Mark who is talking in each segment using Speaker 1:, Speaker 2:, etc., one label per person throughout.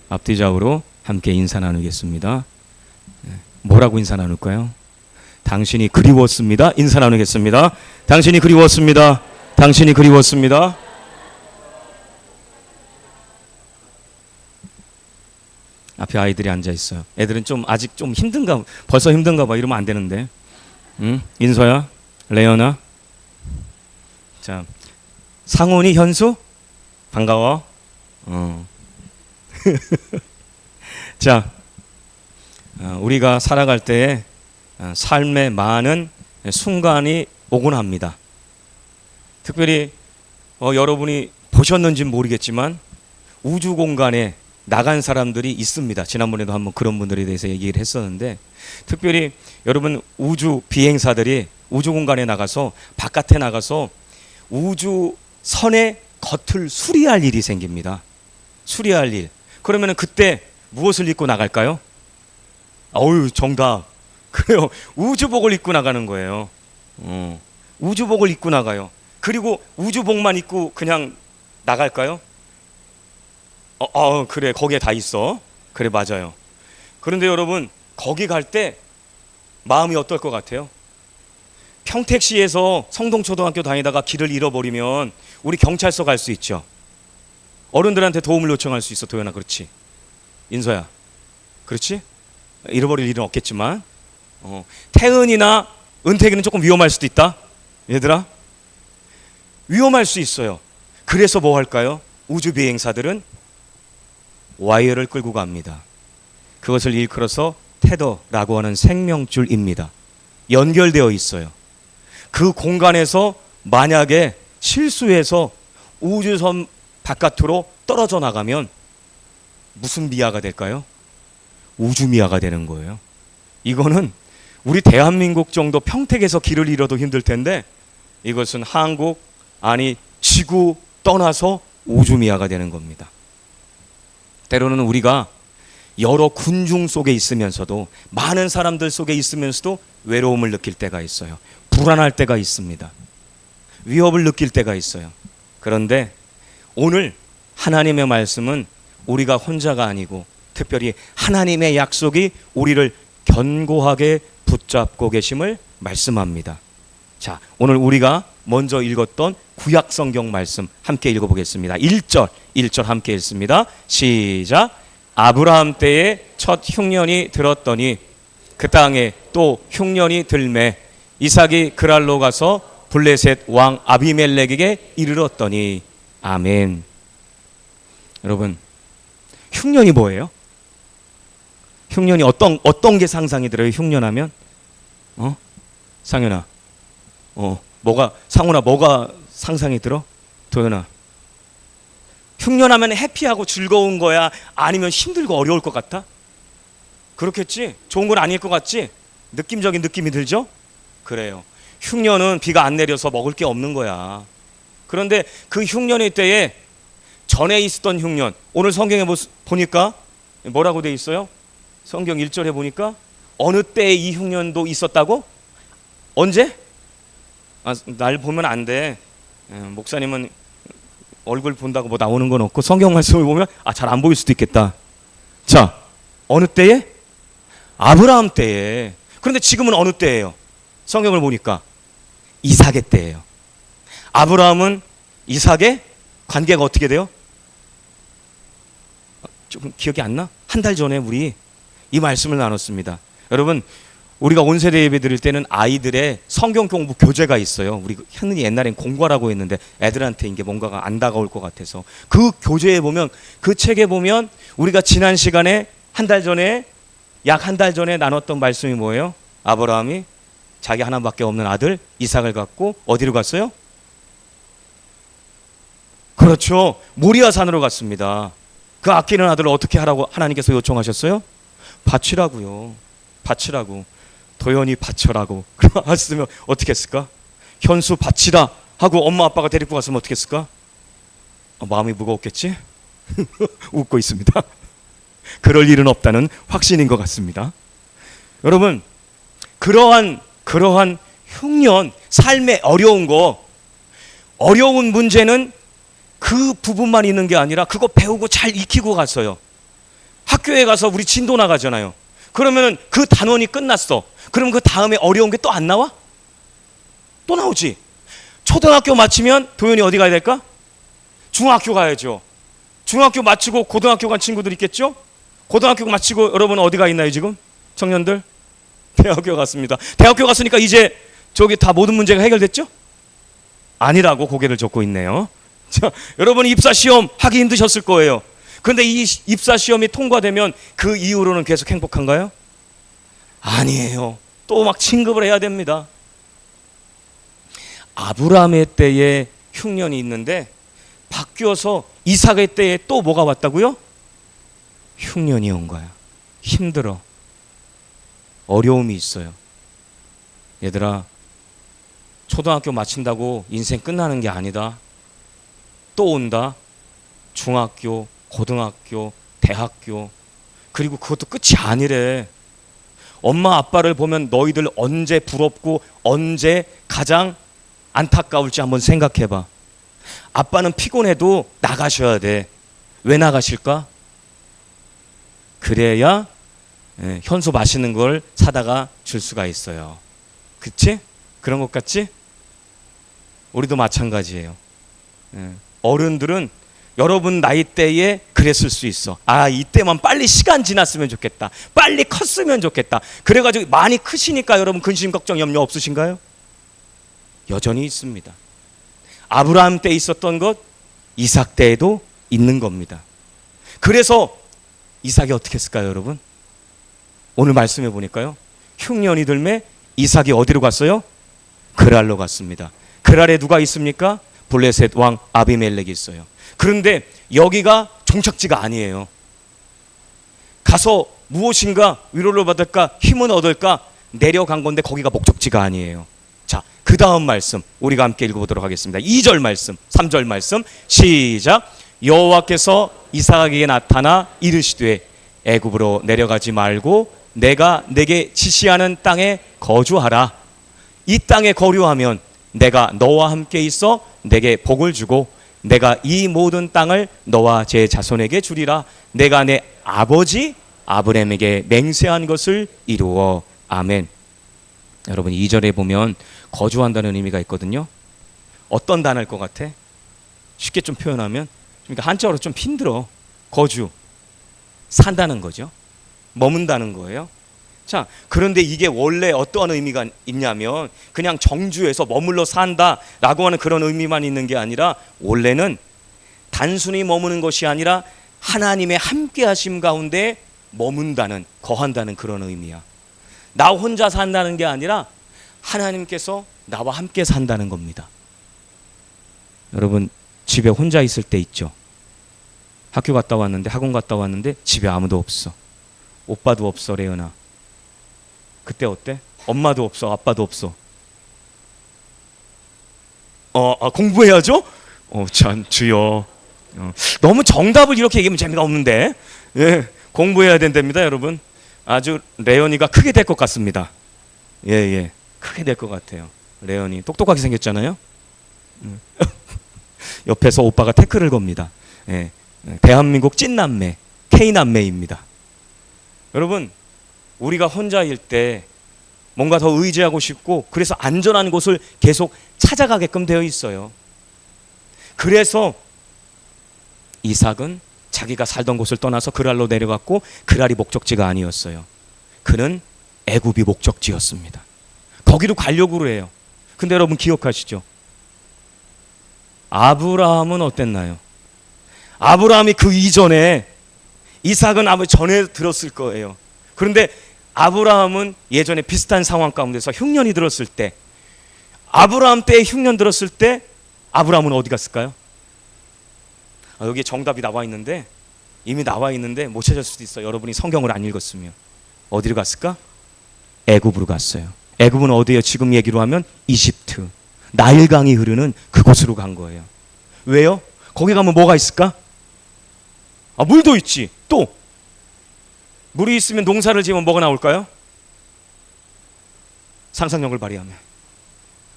Speaker 1: 앞뒤좌우로 함께 인사 나누겠습니다. 뭐라고 인사 나눌까요? 당신이 그리웠습니다. 인사 나누겠습니다. 당신이 그리웠습니다. 당신이 그리웠습니다. 앞에 아이들이 앉아 있어요. 애들은 좀 아직 좀 힘든가, 벌써 힘든가 봐. 이러면 안 되는데. 응? 인서야, 레연아. 자, 상훈이, 현수, 반가워. 자, 우리가 살아갈 때에 삶의 많은 순간이 오곤 합니다. 특별히 여러분이 보셨는지는 모르겠지만 우주 공간에 나간 사람들이 있습니다. 지난번에도 한번 그런 분들에 대해서 얘기를 했었는데, 특별히 여러분 우주 비행사들이 우주 공간에 나가서 바깥에 나가서 우주 선의 겉을 수리할 일이 생깁니다. 수리할 일. 그러면은 그때 무엇을 입고 나갈까요? 어유, 정답. 그래요. 우주복을 입고 나가는 거예요. 우주복을 입고 나가요. 그리고 우주복만 입고 그냥 나갈까요? 그래, 거기에 다 있어. 그래, 맞아요. 그런데 여러분, 거기 갈 때 마음이 어떨 것 같아요? 평택시에서 성동초등학교 다니다가 길을 잃어버리면 우리 경찰서 갈 수 있죠. 어른들한테 도움을 요청할 수 있어. 도연아, 그렇지? 인서야, 그렇지? 잃어버릴 일은 없겠지만, 태은이나 은택이는 조금 위험할 수도 있다. 얘들아, 위험할 수 있어요. 그래서 뭐 할까요? 우주 비행사들은 와이어를 끌고 갑니다. 그것을 일컬어서 테더라고 하는 생명줄입니다. 연결되어 있어요. 그 공간에서 만약에 실수해서 우주선 바깥으로 떨어져 나가면 무슨 미아가 될까요? 우주미아가 되는 거예요. 이거는 우리 대한민국 정도 평택에서 길을 잃어도 힘들 텐데, 이것은 한국, 아니 지구 떠나서 우주미아가 되는 겁니다. 때로는 우리가 여러 군중 속에 있으면서도, 많은 사람들 속에 있으면서도 외로움을 느낄 때가 있어요. 불안할 때가 있습니다. 위협을 느낄 때가 있어요. 그런데 오늘 하나님의 말씀은 우리가 혼자가 아니고, 특별히 하나님의 약속이 우리를 견고하게 붙잡고 계심을 말씀합니다. 자, 오늘 우리가 먼저 읽었던 구약 성경 말씀 함께 읽어보겠습니다. 1절 함께 읽습니다. 시작. 아브라함 때에 첫 흉년이 들었더니 그 땅에 또 흉년이 들매 이삭이 그랄로 가서 블레셋 왕 아비멜렉에게 이르렀더니. 아멘. 여러분, 흉년이 뭐예요? 흉년이 어떤 게 상상이 들어요? 흉년하면? 상현아, 상훈아, 뭐가 상상이 들어? 도연아, 흉년하면 해피하고 즐거운 거야? 아니면 힘들고 어려울 것 같아? 그렇겠지? 좋은 건 아닐 것 같지? 느낌적인 느낌이 들죠? 그래요. 흉년은 비가 안 내려서 먹을 게 없는 거야. 그런데 그 흉년의 때에 전에 있었던 흉년, 오늘 성경에 보니까 뭐라고 돼 있어요? 성경 1절에 보니까 어느 때에 이 흉년도 있었다고? 언제? 날 보면 안 돼. 목사님은 얼굴 본다고 뭐 나오는 건 없고, 성경 말씀을 보면 잘 안 보일 수도 있겠다. 자, 어느 때에? 아브라함 때에. 그런데 지금은 어느 때예요? 성경을 보니까 이삭의 때예요. 아브라함은 이삭의 관계가 어떻게 돼요? 조금 기억이 안 나? 한 달 전에 우리 이 말씀을 나눴습니다. 여러분, 우리가 온세대 예배 드릴 때는 아이들의 성경 공부 교재가 있어요. 우리 흔히 옛날엔 공과라고 했는데 애들한테 이게 뭔가가 안 다가올 것 같아서, 그 교재에 보면, 그 책에 보면 우리가 지난 시간에 약 한 달 전에 나눴던 말씀이 뭐예요? 아브라함이 자기 하나밖에 없는 아들 이삭을 갖고 어디로 갔어요? 그렇죠. 모리아 산으로 갔습니다. 그 아끼는 아들을 어떻게 하라고 하나님께서 요청하셨어요? 바치라고요. 바치라고. 도연이 바쳐라고. 그럼 했으면 어떻게 했을까? 현수 바치라 하고 엄마 아빠가 데리고 갔으면 어떻게 했을까? 마음이 무거웠겠지? 웃고 있습니다. 그럴 일은 없다는 확신인 것 같습니다. 여러분, 그러한 흉년, 삶의 어려운 문제는 그 부분만 있는 게 아니라 그거 배우고 잘 익히고 갔어요. 학교에 가서 우리 진도 나가잖아요. 그러면은 그 단원이 끝났어. 그럼 그 다음에 어려운 게 또 안 나와? 또 나오지. 초등학교 마치면 도현이 어디 가야 될까? 중학교 가야죠. 중학교 마치고 고등학교 간 친구들 있겠죠? 고등학교 마치고 여러분 어디 가 있나요 지금? 청년들? 대학교 갔습니다. 대학교 갔으니까 이제 저기 다 모든 문제가 해결됐죠? 아니라고 고개를 젓고 있네요. 자, 여러분 입사 시험 하기 힘드셨을 거예요. 그런데 이 입사 시험이 통과되면 그 이후로는 계속 행복한가요? 아니에요. 또 막 진급을 해야 됩니다. 아브라함의 때에 흉년이 있는데 바뀌어서 이삭의 때에 또 뭐가 왔다고요? 흉년이 온 거야. 힘들어. 어려움이 있어요. 얘들아, 초등학교 마친다고 인생 끝나는 게 아니다. 또 온다. 중학교, 고등학교, 대학교. 그리고 그것도 끝이 아니래. 엄마 아빠를 보면 너희들 언제 부럽고 언제 가장 안타까울지 한번 생각해봐. 아빠는 피곤해도 나가셔야 돼. 왜 나가실까? 그래야 현소 맛있는 걸 사다가 줄 수가 있어요. 그치? 그런 것 같지? 우리도 마찬가지예요. 어른들은 여러분 나이 때에 그랬을 수 있어. 아, 이때만 빨리 시간 지났으면 좋겠다. 빨리 컸으면 좋겠다. 그래가지고 많이 크시니까 여러분 근심 걱정 염려 없으신가요? 여전히 있습니다. 아브라함 때 있었던 것 이삭 때에도 있는 겁니다. 그래서 이삭이 어떻게 했을까요, 여러분? 오늘 말씀해 보니까요, 흉년이 들매 이삭이 어디로 갔어요? 그랄로 갔습니다. 그랄에 누가 있습니까? 블레셋 왕 아비멜렉이 있어요. 그런데 여기가 종착지가 아니에요. 가서 무엇인가 위로를 받을까, 힘은 얻을까 내려간 건데 거기가 목적지가 아니에요. 자, 그 다음 말씀 우리가 함께 읽어보도록 하겠습니다. 2절 말씀, 3절 말씀 시작. 여호와께서 이삭에게 나타나 이르시되 애굽으로 내려가지 말고 내가 내게 지시하는 땅에 거주하라. 이 땅에 거류하면 내가 너와 함께 있어 내게 복을 주고 내가 이 모든 땅을 너와 제 자손에게 주리라. 내가 내 아버지 아브라함에게 맹세한 것을 이루어. 아멘. 여러분 2절에 보면 거주한다는 의미가 있거든요. 어떤 단어일 것 같아? 쉽게 좀 표현하면, 그러니까 한자어로 좀 힘들어. 거주, 산다는 거죠. 머문다는 거예요. 자, 그런데 이게 원래 어떠한 의미가 있냐면 그냥 정주에서 머물러 산다라고 하는 그런 의미만 있는 게 아니라 원래는 단순히 머무는 것이 아니라 하나님의 함께 하심 가운데 머문다는, 거한다는 그런 의미야. 나 혼자 산다는 게 아니라 하나님께서 나와 함께 산다는 겁니다. 여러분 집에 혼자 있을 때 있죠. 학교 갔다 왔는데, 학원 갔다 왔는데 집에 아무도 없어. 오빠도 없어, 레연아. 그때 어때? 엄마도 없어, 아빠도 없어. 공부해야죠? 참 주여. 너무 정답을 이렇게 얘기하면 재미가 없는데. 예, 공부해야 된답니다, 여러분. 아주 레연이가 크게 될 것 같습니다. 예, 크게 될 것 같아요. 레연이 똑똑하게 생겼잖아요. 옆에서 오빠가 태클을 겁니다. 예, 대한민국 찐남매, K남매입니다. 여러분, 우리가 혼자일 때 뭔가 더 의지하고 싶고 그래서 안전한 곳을 계속 찾아가게끔 되어 있어요. 그래서 이삭은 자기가 살던 곳을 떠나서 그랄로 내려갔고 그랄이 목적지가 아니었어요. 그는 애굽이 목적지였습니다. 거기로 가려고 해요. 근데 여러분 기억하시죠? 아브라함은 어땠나요? 아브라함이 그 이전에, 이삭은 아마 전에 들었을 거예요. 그런데 아브라함은 예전에 비슷한 상황 가운데서 흉년이 들었을 때, 아브라함 때에 흉년 들었을 때 아브라함은 어디 갔을까요? 여기에 정답이 나와 있는데, 이미 나와 있는데 못 찾을 수도 있어요. 여러분이 성경을 안 읽었으면. 어디로 갔을까? 애굽으로 갔어요. 애굽은 어디예요? 지금 얘기로 하면 이집트, 나일강이 흐르는 그곳으로 간 거예요. 왜요? 거기 가면 뭐가 있을까? 물도 있지. 또 물이 있으면 농사를 지으면 뭐가 나올까요? 상상력을 발휘하면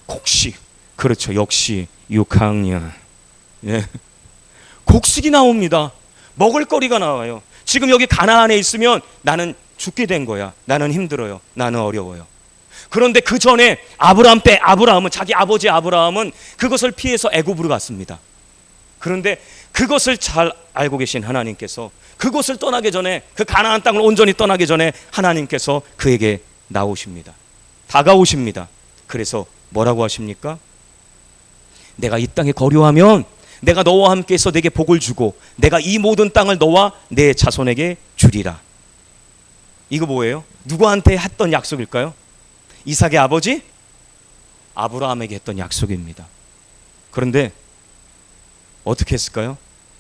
Speaker 1: 곡식. 그렇죠. 역시 6학년. 예. 곡식이 나옵니다. 먹을거리가 나와요. 지금 여기 가나안에 있으면 나는 죽게 된 거야. 나는 힘들어요. 나는 어려워요. 그런데 그 전에 아브라함은 자기 아버지 아브라함은 그것을 피해서 애굽으로 갔습니다. 그런데 그것을 잘 알고 계신 하나님께서 그것을 떠나기 전에, 그 가나안 땅을 온전히 떠나기 전에 하나님께서 그에게 나오십니다. 다가오십니다. 그래서 뭐라고 하십니까? 내가 이 땅에 거류하면 내가 너와 함께해서 내게 복을 주고 내가 이 모든 땅을 너와 내 자손에게 주리라. 이거 뭐예요? 누구한테 했던 약속일까요? 이삭의 아버지 아브라함에게 했던 약속입니다. 그런데 어떻게 했을까요?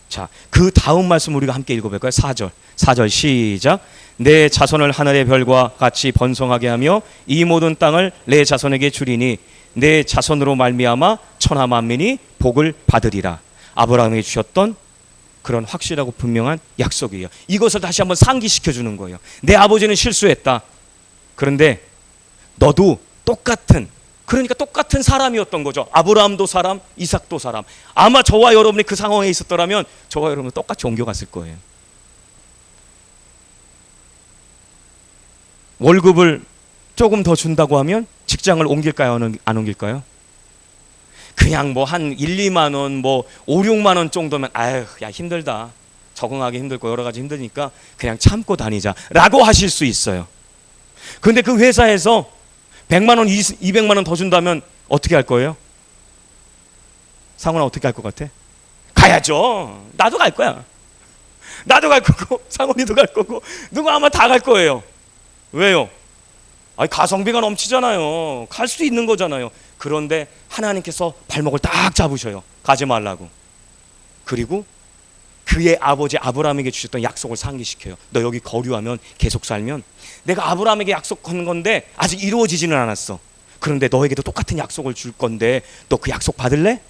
Speaker 1: 자, 그 다음 말씀 우리가 함께 읽어볼까요? 4절 시작. 내 자손을 하늘의 별과 같이 번성하게 하며 이 모든 땅을 내 자손에게 주리니 내 자손으로 말미암아 천하 만민이 복을 받으리라. 아브라함에게 주셨던 그런 확실하고 분명한 약속이에요. 이것을 다시 한번 상기시켜 주는 거예요. 내 아버지는 실수했다. 그런데 너도 똑같은 사람이었던 거죠. 아브라함도 사람, 이삭도 사람. 아마 저와 여러분이 그 상황에 있었더라면 저와 여러분은 똑같이 옮겨갔을 거예요. 월급을 조금 더 준다고 하면 직장을 옮길까요? 안 옮길까요? 그냥 뭐 한 1, 2만 원, 뭐 5, 6만 원 정도면 아유, 야 힘들다. 적응하기 힘들고 여러 가지 힘드니까 그냥 참고 다니자라고 하실 수 있어요. 그런데 그 회사에서 100만 원, 200만 원 더 준다면 어떻게 할 거예요? 상훈아 어떻게 할 것 같아? 가야죠. 나도 갈 거야. 나도 갈 거고 상훈이도 갈 거고 누가 아마 다 갈 거예요. 왜요? 아니 가성비가 넘치잖아요. 갈 수 있는 거잖아요. 그런데 하나님께서 발목을 딱 잡으셔요. 가지 말라고. 그리고 그의 아버지 아브라함에게 주셨던 약속을 상기시켜요. 너 여기 거류하면 계속 살면 내가 아브라함에게 약속한 건데 아직 이루어지지는 않았어. 그런데 너에게도 똑같은 약속을 줄 건데 너 그 약속 받을래?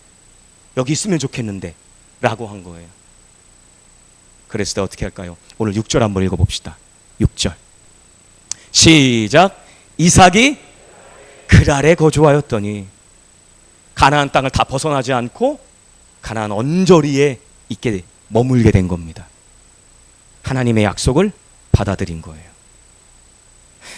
Speaker 1: 여기 있으면 좋겠는데 라고 한 거예요. 그랬을 때 어떻게 할까요? 오늘 6절 한번 읽어봅시다. 6절 시작. 이삭이 그랄에 거주하였더니 가나안 땅을 다 벗어나지 않고 가나안 언저리에 있게 머물게 된 겁니다. 하나님의 약속을 받아들인 거예요.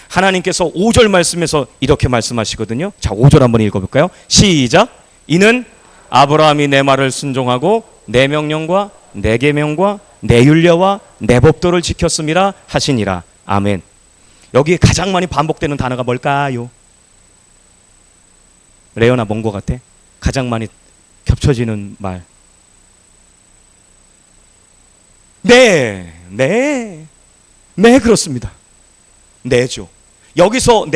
Speaker 1: 하나님께서 5절 말씀에서 이렇게 말씀하시거든요. 자, 5절 한번 읽어볼까요? 시작. 이는 아브라함이 내 말을 순종하고 내 명령과 내 계명과 내 율례와 내 법도를 지켰음이라 하시니라. 아멘. 여기에 가장 많이 반복되는 단어가 뭘까요? 레오나 뭔 것 같아? 가장 많이 겹쳐지는 말. 네, 그렇습니다. 네죠. 여기서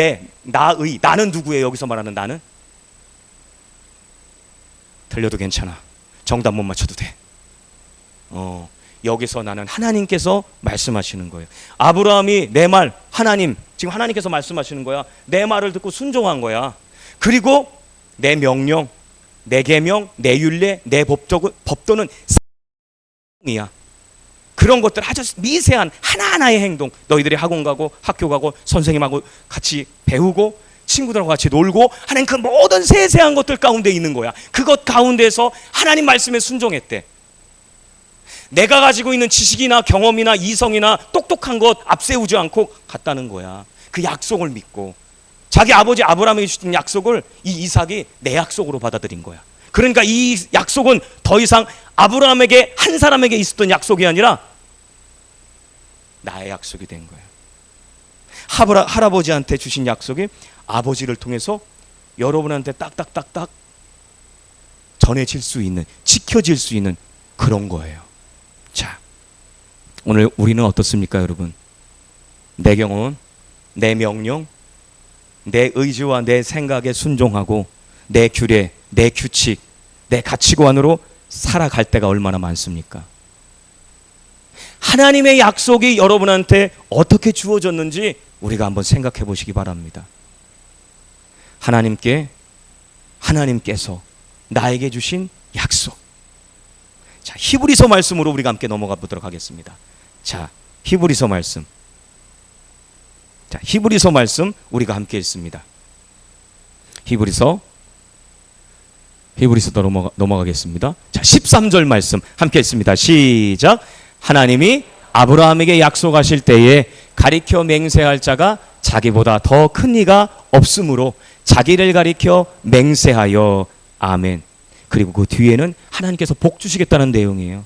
Speaker 1: 나는 누구예요? 여기서 말하는 나는? 틀려도 괜찮아. 정답 못 맞춰도 돼. 여기서 나는 하나님께서 말씀하시는 거예요. 아브라함이 내 말, 지금 하나님께서 말씀하시는 거야. 내 말을 듣고 순종한 거야. 그리고 내 명령, 내 계명, 내 율례, 내 법도는 이야. 그런 것들 아주 미세한 하나하나의 행동, 너희들이 학원 가고 학교 가고 선생님하고 같이 배우고 친구들하고 같이 놀고 하는 그 모든 세세한 것들 가운데 있는 거야. 그것 가운데서 하나님 말씀에 순종했대. 내가 가지고 있는 지식이나 경험이나 이성이나 똑똑한 것 앞세우지 않고 갔다는 거야. 그 약속을 믿고 자기 아버지 아브라함에게 주신 약속을 이 이삭이 내 약속으로 받아들인 거야. 그러니까 이 약속은 더 이상 아브라함에게 한 사람에게 있었던 약속이 아니라 나의 약속이 된 거예요. 할아버지한테 주신 약속이 아버지를 통해서 여러분한테 딱딱딱딱 전해질 수 있는, 지켜질 수 있는 그런 거예요. 자, 오늘 우리는 어떻습니까, 여러분? 내 경험, 내 명령, 내 의지와 내 생각에 순종하고 내 규례, 내 규칙, 내 가치관으로 살아갈 때가 얼마나 많습니까? 하나님의 약속이 여러분한테 어떻게 주어졌는지 우리가 한번 생각해 보시기 바랍니다. 하나님께서 나에게 주신 약속. 자, 히브리서 말씀으로 우리가 함께 넘어가 보도록 하겠습니다. 자, 히브리서 말씀 우리가 함께 읽습니다. 히브리서 넘어가겠습니다. 자, 13절 말씀 함께 읽습니다. 시작. 하나님이 아브라함에게 약속하실 때에 가리켜 맹세할 자가 자기보다 더 큰 이가 없으므로 자기를 가리켜 맹세하여. 아멘. 그리고 그 뒤에는 하나님께서 복 주시겠다는 내용이에요.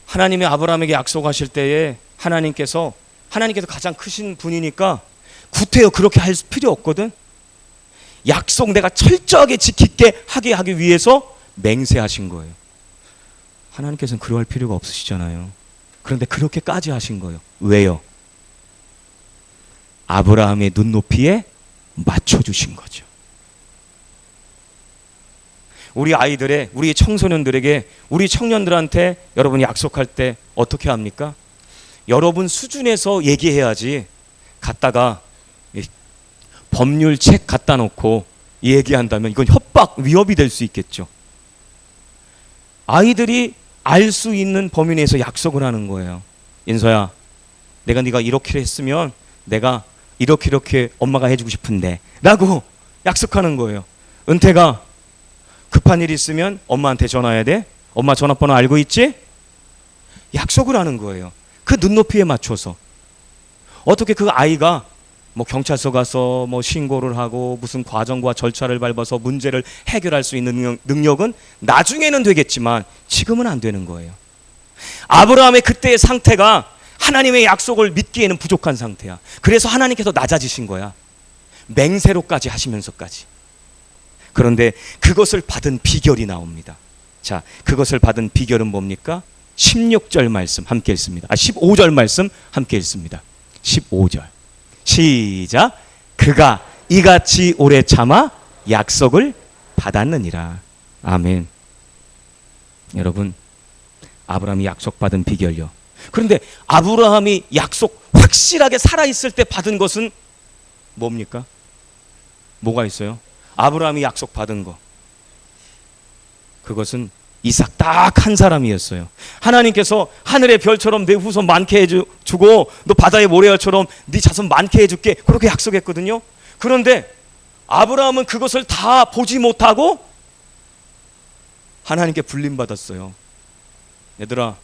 Speaker 1: 하나님이 아브라함에게 약속하실 때에 하나님께서 가장 크신 분이니까 구태여 그렇게 할 필요 없거든. 약속 내가 철저하게 지키게 하기 위해서 맹세하신 거예요. 하나님께서는 그러할 필요가 없으시잖아요. 그런데 그렇게까지 하신 거예요. 왜요? 아브라함의 눈높이에 맞춰주신 거죠. 우리 아이들의, 우리 청소년들에게, 우리 청년들한테 여러분이 약속할 때 어떻게 합니까? 여러분 수준에서 얘기해야지 갖다가 법률 책 갖다 놓고 얘기한다면 이건 협박, 위협이 될 수 있겠죠. 아이들이 알 수 있는 범위 내에서 약속을 하는 거예요. 인서야, 네가 이렇게 했으면 내가 이렇게 엄마가 해주고 싶은데 라고 약속하는 거예요. 은태가 급한 일 있으면 엄마한테 전화해야 돼? 엄마 전화번호 알고 있지? 약속을 하는 거예요. 그 눈높이에 맞춰서. 어떻게 그 아이가 뭐 경찰서 가서 뭐 신고를 하고 무슨 과정과 절차를 밟아서 문제를 해결할 수 있는 능력은 나중에는 되겠지만 지금은 안 되는 거예요. 아브라함의 그때의 상태가 하나님의 약속을 믿기에는 부족한 상태야. 그래서 하나님께서 낮아지신 거야. 맹세로까지 하시면서까지. 그런데 그것을 받은 비결이 나옵니다. 자, 그것을 받은 비결은 뭡니까? 16절 말씀 함께 읽습니다. 15절 말씀 함께 읽습니다. 15절 시작. 그가 이같이 오래 참아 약속을 받았느니라. 아멘. 여러분, 아브라함이 약속받은 비결요. 그런데 아브라함이 약속 확실하게 살아있을 때 받은 것은 뭡니까? 뭐가 있어요? 아브라함이 약속받은 거, 그것은 이삭 딱 한 사람이었어요. 하나님께서 하늘의 별처럼 내 후손 많게 해주고 너 바다의 모래알처럼 네 자손 많게 해줄게, 그렇게 약속했거든요. 그런데 아브라함은 그것을 다 보지 못하고 하나님께 불림받았어요. 얘들아,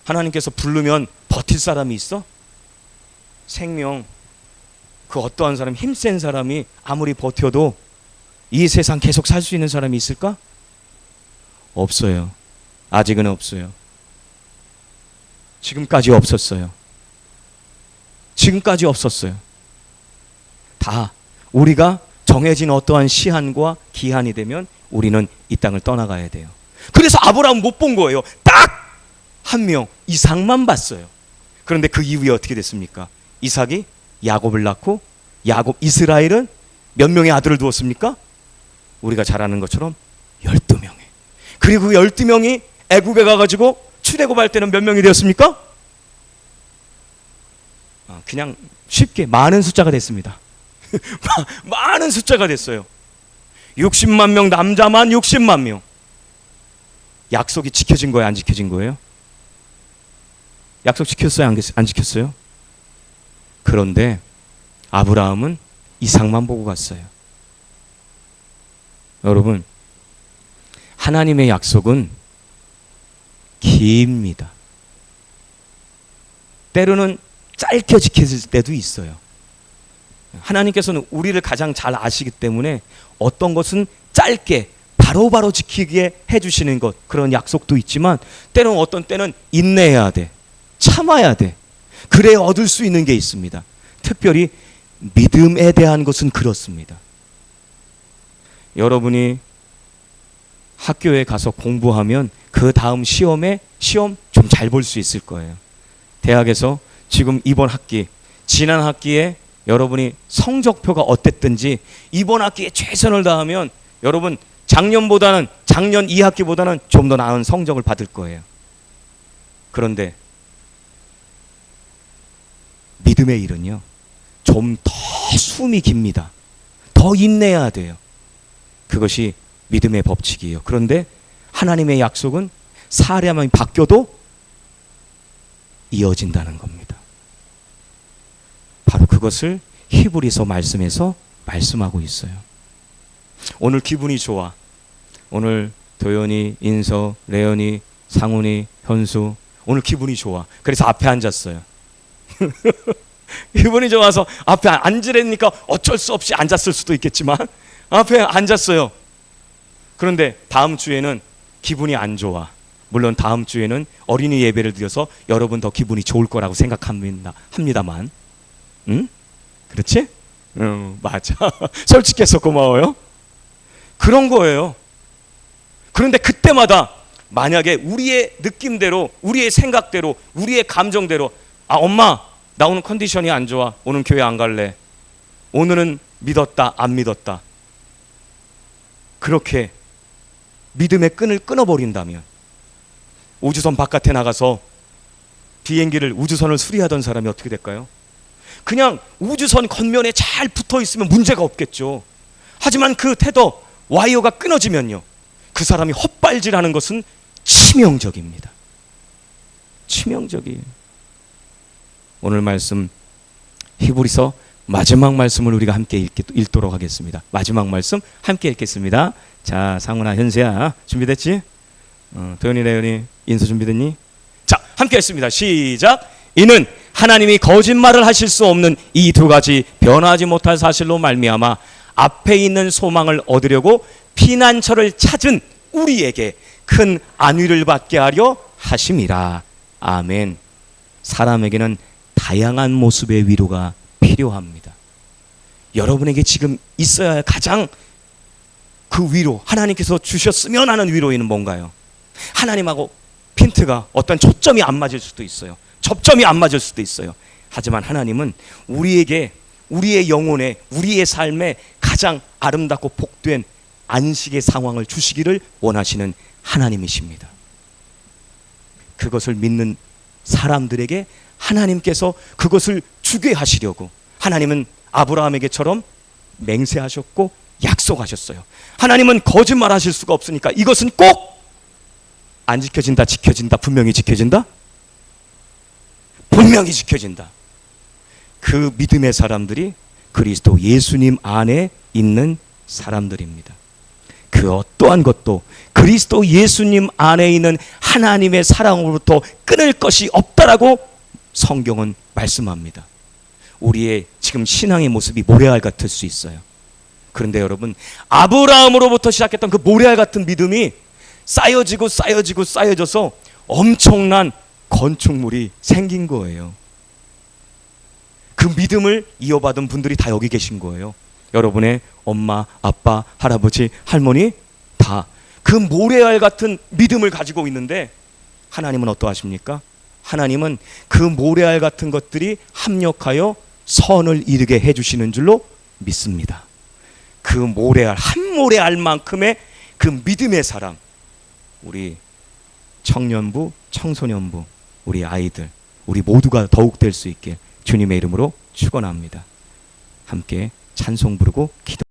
Speaker 1: 하나님께서 부르면 버틸 사람이 있어? 생명, 그 어떠한 사람, 힘센 사람이 아무리 버텨도 이 세상 계속 살 수 있는 사람이 있을까? 없어요. 아직은 없어요. 지금까지 없었어요. 지금까지 없었어요. 다 우리가 정해진 어떠한 시한과 기한이 되면 우리는 이 땅을 떠나가야 돼요. 그래서 아브라함 못 본 거예요. 딱 한 명, 이삭만 봤어요. 그런데 그 이후에 어떻게 됐습니까? 이삭이 야곱을 낳고 야곱, 이스라엘은 몇 명의 아들을 두었습니까? 우리가 잘 아는 것처럼 12명의. 그리고 그 12명이 애굽에 가가지고 출애굽할 때는 몇 명이 되었습니까? 그냥 쉽게 많은 숫자가 됐습니다. 많은 숫자가 됐어요. 60만 명, 남자만 60만 명. 약속이 지켜진 거예요, 안 지켜진 거예요? 약속 지켰어요, 안 지켰어요? 그런데 아브라함은 이삭만 보고 갔어요. 여러분, 하나님의 약속은 깁니다. 때로는 짧게 지켜질 때도 있어요. 하나님께서는 우리를 가장 잘 아시기 때문에 어떤 것은 짧게 바로바로 지키게 해주시는 것, 그런 약속도 있지만 때로는 어떤 때는 인내해야 돼. 참아야 돼. 그래야 얻을 수 있는 게 있습니다. 특별히 믿음에 대한 것은 그렇습니다. 여러분이 학교에 가서 공부하면 그 다음 시험 좀 잘 볼 수 있을 거예요. 대학에서 지금 이번 학기, 지난 학기에 여러분이 성적표가 어땠든지 이번 학기에 최선을 다하면 여러분 작년 2학기보다는 좀 더 나은 성적을 받을 거예요. 그런데 믿음의 일은요, 좀 더 숨이 깁니다. 더 인내해야 돼요. 그것이 믿음의 법칙이에요. 그런데 하나님의 약속은 사람이 바뀌어도 이어진다는 겁니다. 바로 그것을 히브리서 말씀에서 말씀하고 있어요. 오늘 기분이 좋아. 오늘 도연이, 인서, 레연이, 상훈이, 현수, 오늘 기분이 좋아. 그래서 앞에 앉았어요. 기분이 좋아서 앞에 앉으려니까 어쩔 수 없이 앉았을 수도 있겠지만 앞에 앉았어요. 그런데 다음 주에는 기분이 안 좋아. 물론 다음 주에는 어린이 예배를 드려서 여러분 더 기분이 좋을 거라고 합니다만, 응? 그렇지? 응, 맞아. 솔직해서 고마워요. 그런 거예요. 그런데 그때마다 만약에 우리의 느낌대로, 우리의 생각대로, 우리의 감정대로, 아, 엄마, 나 오늘 컨디션이 안 좋아. 오늘 교회 안 갈래. 오늘은 믿었다, 안 믿었다. 그렇게 믿음의 끈을 끊어버린다면, 우주선 바깥에 나가서 비행기를, 우주선을 수리하던 사람이 어떻게 될까요? 그냥 우주선 겉면에 잘 붙어 있으면 문제가 없겠죠. 하지만 그 테더, 와이어가 끊어지면요, 그 사람이 헛발질하는 것은 치명적입니다. 치명적이에요. 오늘 말씀 히브리서 마지막 말씀을 우리가 함께 읽도록 하겠습니다. 마지막 말씀 함께 읽겠습니다. 자, 상훈아, 현세야, 준비됐지? 도현이, 레연이, 인서 준비됐니? 자, 함께 했습니다. 시작. 이는 하나님이 거짓말을 하실 수 없는 이 두 가지 변하지 못할 사실로 말미암아 앞에 있는 소망을 얻으려고 피난처를 찾은 우리에게 큰 안위를 받게 하려 하심이라. 아멘. 사람에게는 다양한 모습의 위로가 필요합니다. 여러분에게 지금 있어야 할 가장 그 위로, 하나님께서 주셨으면 하는 위로는 뭔가요? 하나님하고 핀트가 어떤 초점이 안 맞을 수도 있어요. 접점이 안 맞을 수도 있어요. 하지만 하나님은 우리에게, 우리의 영혼에, 우리의 삶에 가장 아름답고 복된 안식의 상황을 주시기를 원하시는 하나님이십니다. 그것을 믿는 사람들에게 하나님께서 그것을 주게 하시려고 하나님은 아브라함에게처럼 맹세하셨고 약속하셨어요. 하나님은 거짓말 하실 수가 없으니까 이것은 꼭 안 지켜진다, 지켜진다, 분명히 지켜진다, 분명히 지켜진다. 그 믿음의 사람들이 그리스도 예수님 안에 있는 사람들입니다. 그 어떠한 것도 그리스도 예수님 안에 있는 하나님의 사랑으로부터 끊을 것이 없다라고 성경은 말씀합니다. 우리의 지금 신앙의 모습이 모래알 같을 수 있어요. 그런데 여러분, 아브라함으로부터 시작했던 그 모래알 같은 믿음이 쌓여지고 쌓여지고 쌓여져서 엄청난 건축물이 생긴 거예요. 그 믿음을 이어받은 분들이 다 여기 계신 거예요. 여러분의 엄마, 아빠, 할아버지, 할머니 다 그 모래알 같은 믿음을 가지고 있는데 하나님은 어떠하십니까? 하나님은 그 모래알 같은 것들이 합력하여 선을 이루게 해주시는 줄로 믿습니다. 그 모래알, 한 모래알만큼의 그 믿음의 사람, 우리 청년부, 청소년부, 우리 아이들, 우리 모두가 더욱 될 수 있게 주님의 이름으로 축원합니다. 함께 찬송 부르고 기도